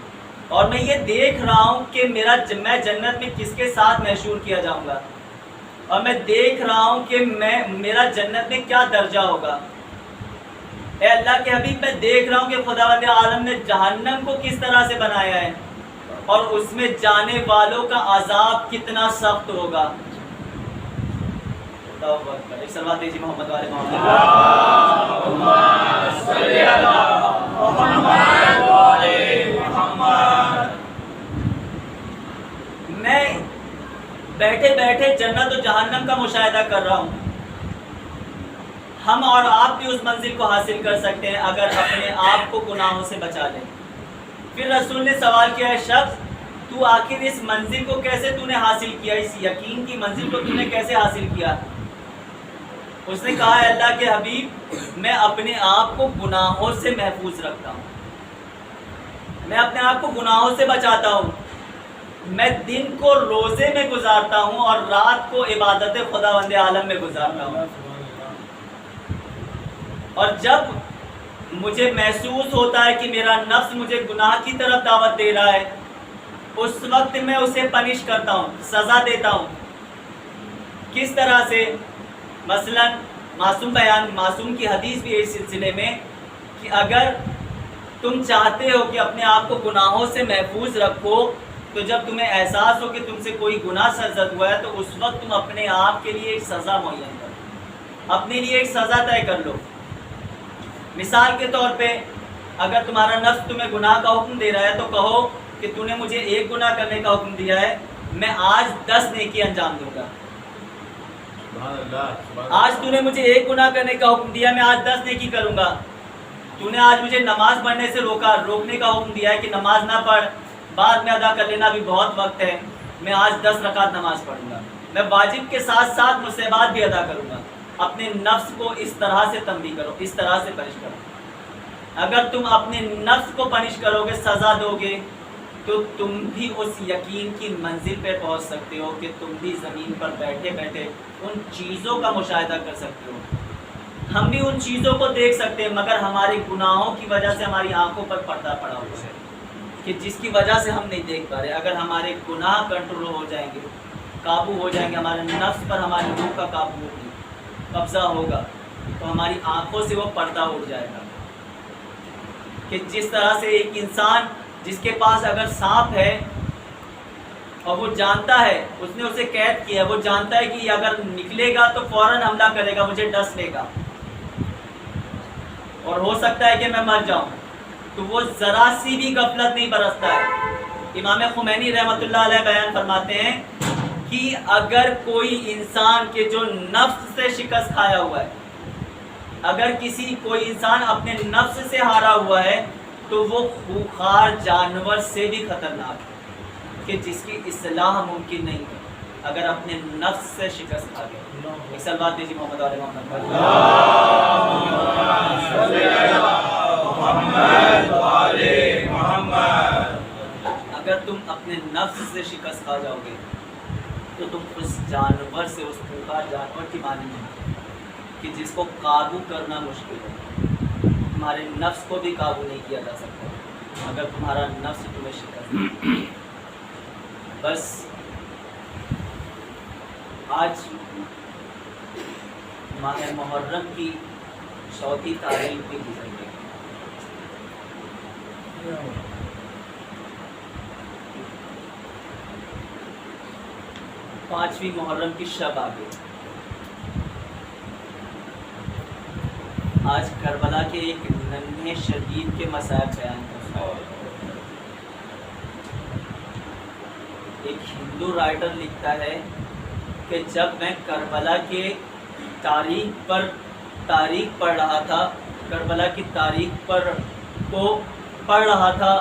اور میں یہ دیکھ رہا ہوں کہ میں جنت میں کس کے ساتھ محشور کیا جاؤں گا، اور میں دیکھ رہا ہوں کہ میرا جنت میں کیا درجہ ہوگا۔ اے اللہ کے حبیب میں دیکھ رہا ہوں کہ خداوند عالم نے جہنم کو کس طرح سے بنایا ہے اور اس میں جانے والوں کا عذاب کتنا سخت ہوگا۔ ایک صلوات دیجیے محمد والے محمد۔ میں بیٹھے بیٹھے جنت و جہنم کا مشاہدہ کر رہا ہوں۔ ہم اور آپ بھی اس منزل کو حاصل کر سکتے ہیں اگر اپنے آپ کو گناہوں سے بچا لیں۔ پھر رسول نے سوال کیا، ہے شخص تو آخر اس منزل کو کیسے تو نے حاصل کیا، اس یقین کی منزل کو تو نے کیسے حاصل کیا؟ اس نے کہا، ہے اللہ کے حبیب میں اپنے آپ کو گناہوں سے محفوظ رکھتا ہوں، میں اپنے آپ کو گناہوں سے بچاتا ہوں، میں دن کو روزے میں گزارتا ہوں اور رات کو عبادت خداوند عالم میں گزارتا ہوں، اور جب مجھے محسوس ہوتا ہے کہ میرا نفس مجھے گناہ کی طرف دعوت دے رہا ہے اس وقت میں اسے پنش کرتا ہوں، سزا دیتا ہوں۔ کس طرح سے؟ مثلا معصوم کی حدیث بھی ہے اس سلسلے میں کہ اگر تم چاہتے ہو کہ اپنے آپ کو گناہوں سے محفوظ رکھو تو جب تمہیں احساس ہو کہ تم سے کوئی گناہ سرزد ہوا ہے تو اس وقت تم اپنے آپ کے لیے ایک سزا معین کرو، اپنے لیے ایک سزا طے کر لو۔ مثال کے طور پہ اگر تمہارا نفس تمہیں گناہ کا حکم دے رہا ہے تو کہو کہ تو نے مجھے ایک گناہ کرنے کا حکم دیا ہے، میں آج 10 نیکی انجام دوں گا۔ آج تو نے مجھے ایک گناہ کرنے کا حکم دیا، میں آج 10 نیکی کروں گا۔ تو نے آج مجھے نماز پڑھنے سے روکنے کا حکم دیا ہے کہ نماز نہ پڑھ، بعد میں ادا کر لینا، بھی بہت وقت ہے، میں آج 10 رکعت نماز پڑھوں گا۔ میں واجب کے ساتھ ساتھ مستحبات بھی ادا کروں گا۔ اپنے نفس کو اس طرح سے تنبیہ کرو، اس طرح سے پنش کرو۔ اگر تم اپنے نفس کو پنش کرو گے، سزا دو گے، تو تم بھی اس یقین کی منزل پہ پہنچ سکتے ہو کہ تم بھی زمین پر بیٹھے بیٹھے ان چیزوں کا مشاہدہ کر سکتے ہو۔ ہم بھی ان چیزوں کو دیکھ سکتے ہیں مگر ہمارے گناہوں کی وجہ سے ہماری آنکھوں پر پردہ پڑا ہوا ہے کہ جس کی وجہ سے ہم نہیں دیکھ پا رہے۔ اگر ہمارے گناہ کنٹرول ہو جائیں گے، قابو ہو جائیں گے، ہمارے نفس پر ہماری روح کا قابو ہوگی، قبضہ ہوگا تو ہماری آنکھوں سے وہ پردہ اٹھ جائے گا کہ جس طرح سے ایک انسان جس کے پاس اگر سانپ ہے اور وہ جانتا ہے، اس نے اسے قید کیا ہے، وہ جانتا ہے کہ اگر نکلے گا تو فوراً حملہ کرے گا، مجھے ڈس لے گا اور ہو سکتا ہے کہ میں مر جاؤں، تو وہ ذرا سی بھی غفلت نہیں برتتا ہے۔ امام خمینی رحمۃ اللہ علیہ بیان فرماتے ہیں کہ اگر کوئی انسان کے جو نفس سے شکست کھایا ہوا ہے، اگر کوئی انسان اپنے نفس سے ہارا ہوا ہے تو وہ خوخار جانور سے بھی خطرناک ہے کہ جس کی اصلاح ممکن نہیں ہے اگر اپنے نفس سے شکست کھا گیا۔ ایک سلوات دیجیے محمد علیہ محمد۔ اگر تم اپنے نفس سے شکست کھا جاؤ گے تو تم اس جانور سے، اس خوخار جانور کی مانند ہیں کہ جس کو قابو کرنا مشکل ہے۔ تمہارے نفس کو بھی قابو نہیں کیا جا سکتا اگر تمہارا نفس تمہیں شکست دے۔ بس آج ماہ محرم کی چوتھی تاریخ بھی گزر گئی۔ پانچویں محرم کی شب آ گئی۔ آج کربلا کے ایک ننھے شہید کے مسائل بیان کرتا ہوں۔ ایک ہندو رائٹر لکھتا ہے کہ جب میں کربلا کے تاریخ پڑھ رہا تھا، کربلا کی تاریخ کو پڑھ رہا تھا،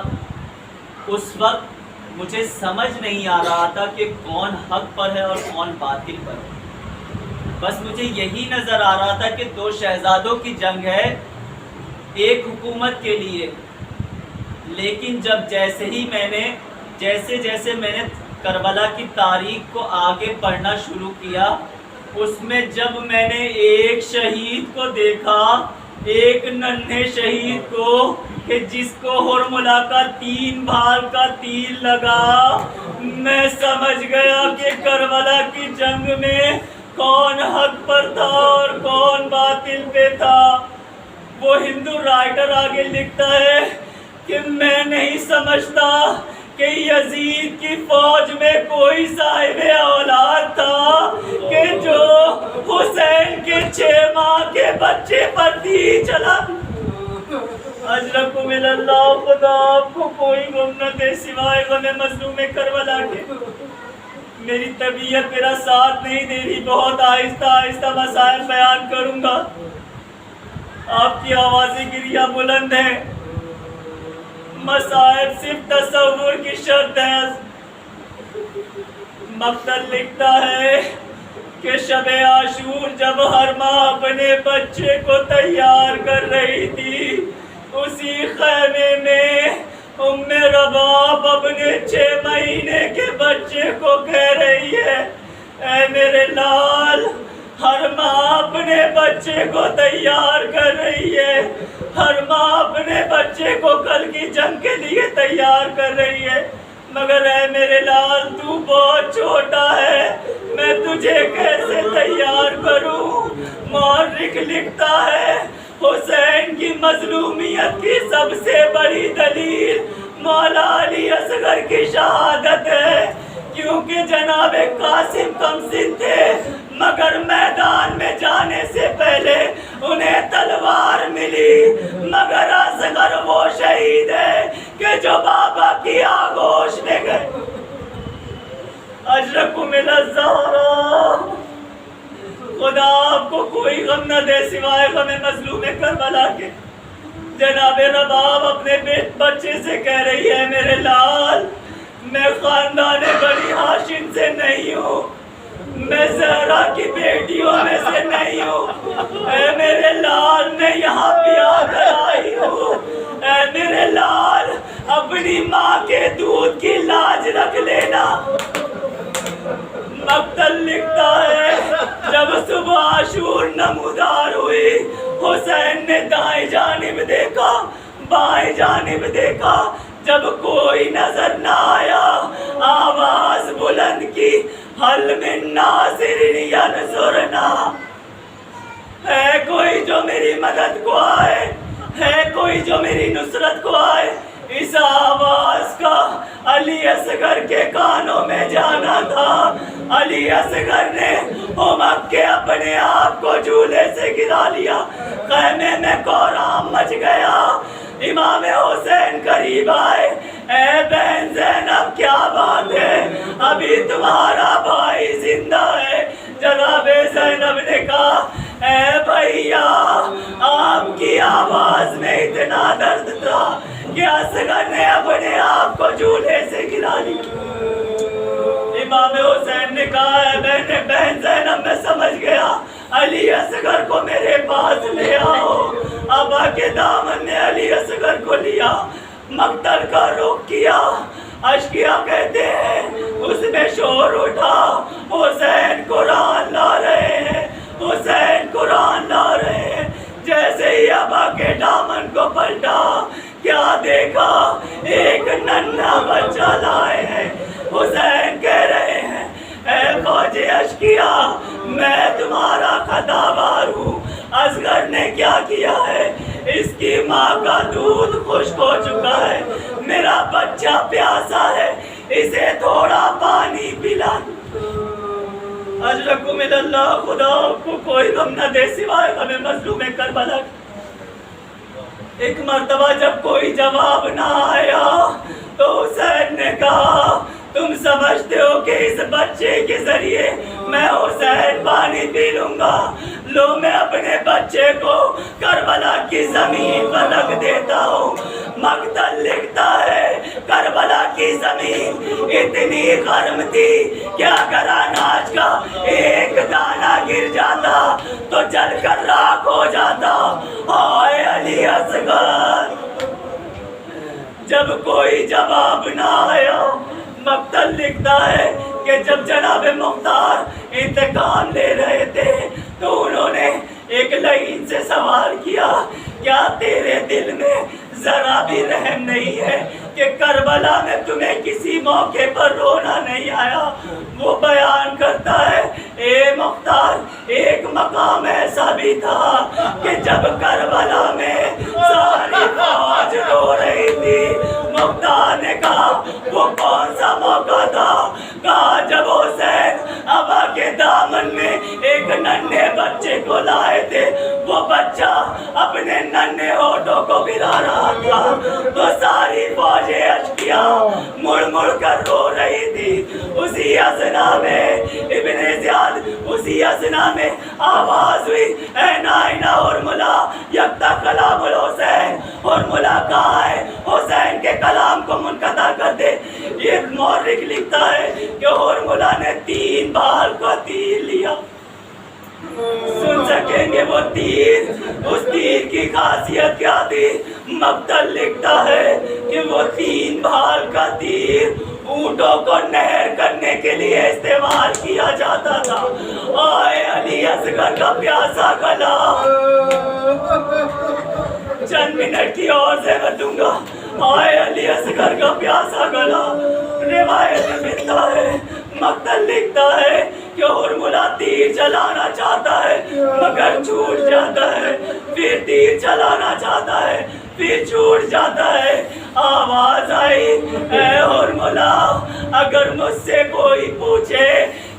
اس وقت مجھے سمجھ نہیں آ رہا تھا کہ کون حق پر ہے اور کون باطل پر ہے۔ بس مجھے یہی نظر آ رہا تھا کہ دو شہزادوں کی جنگ ہے ایک حکومت کے لیے، لیکن جیسے میں نے کربلا کی تاریخ کو آگے پڑھنا شروع کیا، اس میں جب میں نے ایک شہید کو دیکھا، ایک ننھے شہید کو کہ جس کو ہرملا کا 3 بھال کا تیر لگا، میں سمجھ گیا کہ کربلا کی جنگ میں کون حق پر تھا اور کون باطل پہ تھا۔ وہ ہندو رائٹر آگے لکھتا ہے کہ میں نہیں سمجھتا کہ یزید کی فوج میں کوئی صاحب اولاد تھا کہ جو حسین کے 6 ماہ کے بچے پر تیر چلا۔ اجرکم اللہ، خدا آپ کو کوئی غم نہ دے سوائے غم مظلوم کربلا کے۔ میری طبیعت میرا ساتھ نہیں دے رہی، بہت آہستہ آہستہ مسائل بیان کروں گا۔ آپ کی آوازیں گریہ بلند ہیں، مسائل صرف تصور کی شرط ہے۔ مقتل لکھتا ہے کہ شب عاشور جب ہر ماں اپنے بچے کو تیار کر رہی تھی، اسی خیمے میں ام رباب اپنے 6 مہینے کے بچے کو کہہ رہی ہے، اے میرے لال، ہر ماں اپنے بچے کو تیار کر رہی ہے، ہر ماں اپنے بچے کو کل کی جنگ کے لیے تیار کر رہی ہے، مگر اے میرے لال تو بہت چھوٹا ہے، میں تجھے کیسے تیار کروں؟ مورخ لکھتا ہے حسین کی مظلومیت کی سب سے بڑی دلیل مولا علی اصغر کی شہادت ہے، کیونکہ جناب قاسم کمسن تھے مگر میدان میں جانے سے پہلے انہیں تلوار ملی، مگر اصغر وہ شہید ہے کہ جو بابا کی آغوش لے گئے۔ اجرکم الزہرا، خدا آپ کو کوئی غم نہ دے سوائے غم مظلوم کربلا کے۔ جناب رباب اپنے بچے سے کہہ رہی ہے، میرے لال، میں خاندان بنی ہاشم سے نہیں ہوں، میں زہرا کی بیٹیوں میں سے نہیں ہوں، اے میرے لال میں یہاں بیاہ کر آئی ہوں، اے میرے لال اپنی ماں کے دودھ کی لاج رکھ لینا۔ مقتل لکھتا ہے جب صبح عاشور نمودار ہوئی، حسین نے دائیں جانب دیکھا، بائیں جانب دیکھا، جب کوئی نظر نہ آیا، آواز بلند کی، حل من ناصر ینصرنا۔ میری مدد کو آئے، ہے کوئی جو میری نصرت کو آئے۔ اس آواز کا علی اصغر کے کانوں میں جانا تھا۔ علی اصغر نے امک کے اپنے آپ کو جھولے سے گرا لیا، خیمے میں کوہرام مچ گیا۔ امام حسین قریب آئے، اے بہن زینب کیا بات ہے، ابھی تمہارا بھائی زندہ ہے۔ جناب زینب نے کہا، اے بھیا، آپ کی آواز میں اتنا درد تھا کہ اصغر نے اپنے آپ کو جھولے سے گرا لیا۔ امام حسین نے کہا، اے بہن زینب میں سمجھ گیا، علی اصغر کو میرے پاس لے آؤ۔ ابا کے دامن نے علی اصغر کو لیا، مقتل کا رخ کیا۔ اشقیاء کہتے ہیں اس میں شور اٹھا، حسین قرآن لا رہے ہیں، حسین قرآن لا رہے ہیں۔ جیسے ہی ابا کے دامن کو پلٹا، کیا دیکھا، ایک ننھا بچہ لائے ہیں۔ حسین کہہ رہے ہیں، اے فوج اشقیاء، میں تمہارا خطابار ہوں۔ اصغر نے کیا کیا ہے، اس کی ماں کا دودھ خشک ہو چکا ہے، میرا بچہ پیاسا ہے، اسے تھوڑا پانی پلا۔ اجرکم اللہ، خدا کو کوئی غم نہ دے سوائے غم مظلوم کربلا۔ ایک مرتبہ جب کوئی جواب نہ آیا تو حسین نے کہا، تم سمجھتے ہو کہ اس بچے کے ذریعے میں حسین پانی پی لوں گا؟ لو میں اپنے بچے کو کربلا کی زمین پر رکھ دیتا ہوں۔ مقتل لکھتا ہے، کربلا کی زمین اتنی گرم تھی کہ اگر اناج کا ایک دانہ گر جاتا تو جل کر راکھ ہو جاتا۔ آئے علی اصغر! جب کوئی جواب نہ آیا، مقتل لکھتا ہے کہ جب جناب مختار انتقام لے رہے تھے تو انہوں نے ایک لعین سے سوال کیا، کیا تیرے دل میں ذرا بھی رحم نہیں ہے کہ کربلا میں تمہیں کسی موقع پر رونا نہیں آیا؟ وہ بیان کرتا ہے، اے مختار، ایک مقام ایسا بھی تھا کہ جب کربلا میں ساری فوج رو رہی تھی، مختار نے کہا وہ کون سا موقع تھا؟ کہا جب حسین ابا کے دامن میں ایک ننھے بچے کو لائے تھے، وہ بچہ اپنے ننھے ہونٹوں کو پھرا رہا تھا تو ساری فوج اشقیاء مڑ مڑ کر رو رہی تھی۔ اسی اثنا میں ابن زیاد، اسی اثنا میں آواز ہوئی، اے نائنہ اور ملا، یکتا کلام الحسین، اور ملا کہاں ہے؟ حسین کے کلام کو منقطع کر دے۔ یہ مورخ لکھتا ہے کہ اور ملا نے 3 بال کا تیر لیا۔ سن سکیں گے وہ تیر، اس تیر کی خاصیت کیا تھی؟ مقتل لکھتا ہے کہ وہ 3 بال کا تیر اونٹوں کو نہر کرنے کے لیے استعمال کیا جاتا تھا۔ آئے علی اصغر کا پیاسا گلا! چند منٹ کی اور زحمت دوں گا۔ آئے علی اصغر کا پیاسا گلا! روایت میں ملتا ہے، مقتل لکھتا ہے کہ ہرملہ تیر چلانا چاہتا ہے مگر چھوٹ جاتا ہے، پھر تیر چلانا چاہتا ہے پھر چھوٹ جاتا ہے۔ آواز آئی، اے ہرملہ، اگر مجھ سے کوئی پوچھے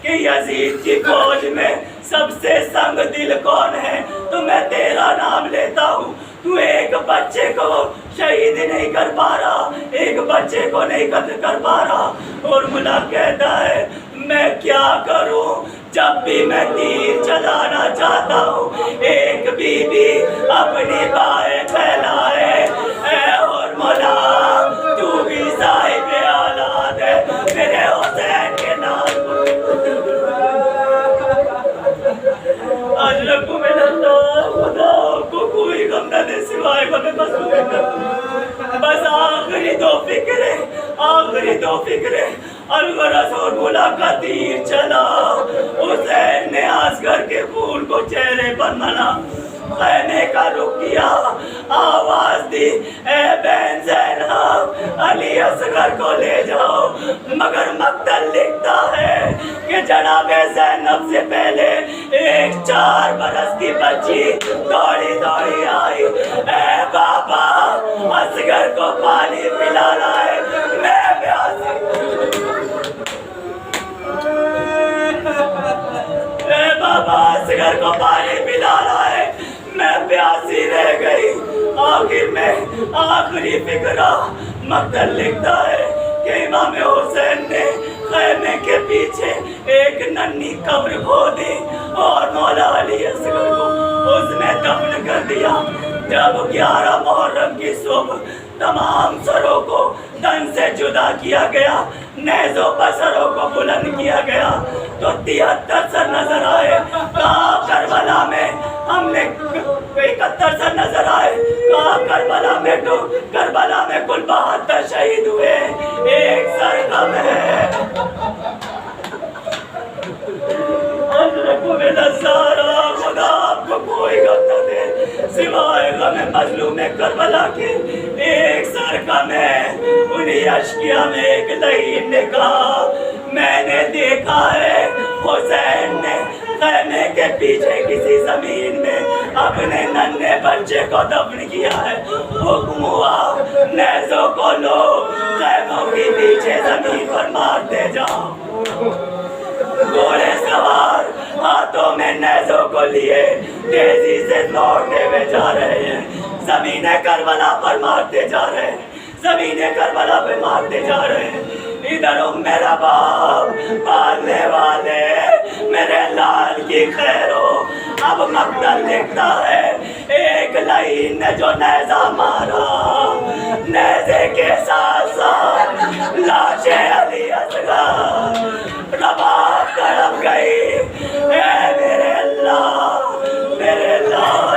کہ یزید کی فوج میں سب سے سنگ دل کون ہے تو میں تیرا نام لیتا ہوں۔ تو ایک بچے کو شہید نہیں کر پا رہا، ایک بچے کو نہیں قتل کر پا رہا۔ اور ملا کہتا ہے، میں کیا کروں؟ جب بھی میں تیر چلانا چاہتا ہوں، ایک بی بی اپنی باہیں پھیلائے۔ اے اور ملا، تو بھی صاحب اولاد ہے، میرے حسین کے نام اجرکم من اللہ، خدا کو کوئی غم نہ دے سوائے غم مظلوم کا۔ بس آخری 2 فکریں، آخری 2 فکریں۔ الغرض اور ملا کا تیر چلا، حسین نے اصغر کے خون کو چہرے پر ملا۔ خیمے کا رخ کیا، آواز دی اے بہن زینب علی اصغر کو لے جاؤ، مگر مقتل لکھتا ہے کہ جناب زینب سے پہلے ایک 4 برس کی بچی دوڑی دوڑی آئی، اے بابا اصغر کو پانی پلانا ہے، میں پیاسی، اے بابا اصغر کو پانی پلانا ہے، میں پیاسی رہ گئی۔ آخر میں آخری فکرہ مقتل لکھتا ہے کہ امام حسین نے خیمے کے پیچھے ایک ننھی قبر کھودی اور مولا علی اصغر کو اس میں دفن کر دیا۔ جب 11 محرم کی صبح تمام سروں کو تن سے جدا کیا گیا، نیزوں پر سروں کو بلند کیا گیا تو 73 سر نظر آئے۔ کہاں کربلا میں ہم نے 71 سر نظر آئے، کہاں کربلا میں تو کربلا میں کل 72 شہید ہوئے، ایک سر کم ہے۔ خدا آپ کو کوئی غم نہ دے سوائے غم مظلوم کربلا کے، ایک سر کم ہے۔ انہیں اشکیا میں ایک لعین نے کہا میں نے دیکھا ہے حسین نے خیمے کے پیچھے کسی زمین میں اپنے ننھے بچے کو دفن کیا ہے۔ حکم ہوا نیزوں کو لو، خیموں کے پیچھے زمین پر مارتے جاؤ۔ گھوڑے سوار ہاتھوں میں نیزوں کو لیے تیزی سے دوڑتے ہوئے جا رہے ہیں، زمین کربلا پر مارتے جا رہے ہیں، زمین کربلا پہ مارتے جا رہے ہیں۔ ادھر میرا باپ پالنے والے میرے لال کی خیر ہو۔ اب مقتل لکھتا ہے ایک لعین نے جو نیزہ مارا، نیزے کے ساتھ ساتھ لاش علی اصغر رباب تڑپ گئی۔ اے میرے اللہ، میرے اللہ،